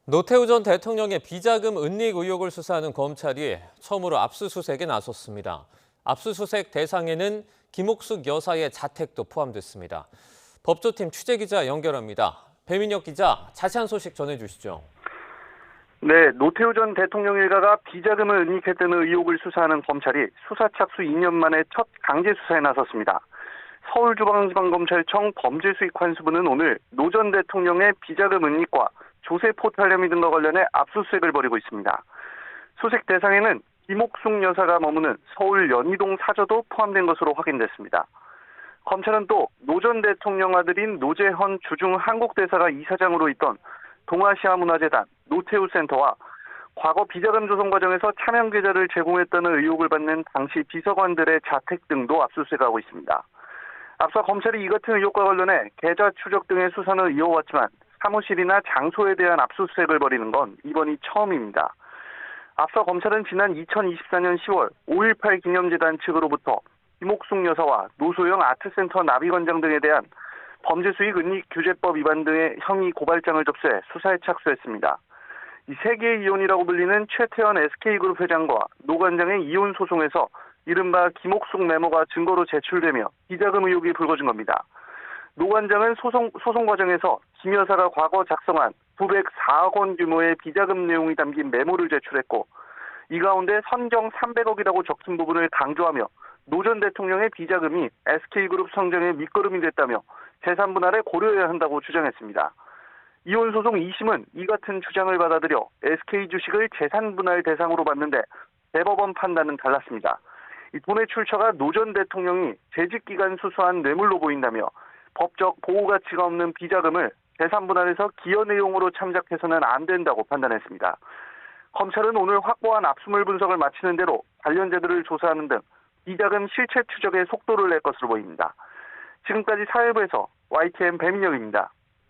노태우 전 대통령의 비자금 은닉 의혹을 수사하는 검찰이 처음으로 압수수색에 나섰습니다. 압수수색 대상에는 김옥숙 여사의 자택도 포함됐습니다. 법조팀 취재기자 연결합니다. 배민혁 기자, 자세한 소식 전해주시죠. 네, 노태우 전 대통령 일가가 비자금을 은닉했다는 의혹을 수사하는 검찰이 수사 착수 2년 만에 첫 강제 수사에 나섰습니다. 서울중앙지방검찰청 범죄수익환수부는 오늘 노 전 대통령의 비자금 은닉과 조세 포탈 혐의 등과 관련해 압수수색을 벌이고 있습니다. 수색 대상에는 김옥숙 여사가 머무는 서울 연희동 사저도 포함된 것으로 확인됐습니다. 검찰은 또 노 전 대통령 아들인 노재헌 주중 한국대사가 이사장으로 있던 동아시아문화재단 노태우 센터와 과거 비자금 조성 과정에서 차명 계좌를 제공했다는 의혹을 받는 당시 비서관들의 자택 등도 압수수색하고 있습니다. 앞서 검찰이 이 같은 의혹과 관련해 계좌 추적 등의 수사는 이어왔지만 사무실이나 장소에 대한 압수수색을 벌이는 건 이번이 처음입니다. 앞서 검찰은 지난 2024년 10월 5.18 기념재단 측으로부터 김옥숙 여사와 노소영 아트센터 나비관장 등에 대한 범죄수익 은닉 규제법 위반 등의 혐의 고발장을 접수해 수사에 착수했습니다. 이 세계의 이혼이라고 불리는 최태원 SK그룹 회장과 노 관장의 이혼 소송에서 이른바 김옥숙 메모가 증거로 제출되며 비자금 의혹이 불거진 겁니다. 노 관장은 소송 과정에서 김 여사가 과거 작성한 904억 원 규모의 비자금 내용이 담긴 메모를 제출했고 이 가운데 선경 300억이라고 적힌 부분을 강조하며 노 전 대통령의 비자금이 SK그룹 성장의 밑거름이 됐다며 재산 분할에 고려해야 한다고 주장했습니다. 이혼 소송 2심은 이 같은 주장을 받아들여 SK 주식을 재산 분할 대상으로 봤는데 대법원 판단은 달랐습니다. 이 돈의 출처가 노 전 대통령이 재직 기간 수수한 뇌물로 보인다며 법적 보호 가치가 없는 비자금을 재산 분할에서 기여 내용으로 참작해서는 안 된다고 판단했습니다. 검찰은 오늘 확보한 압수물 분석을 마치는 대로 관련자들을 조사하는 등 비자금 실체 추적에 속도를 낼 것으로 보입니다. 지금까지 사회부에서 YTN 배민혁입니다.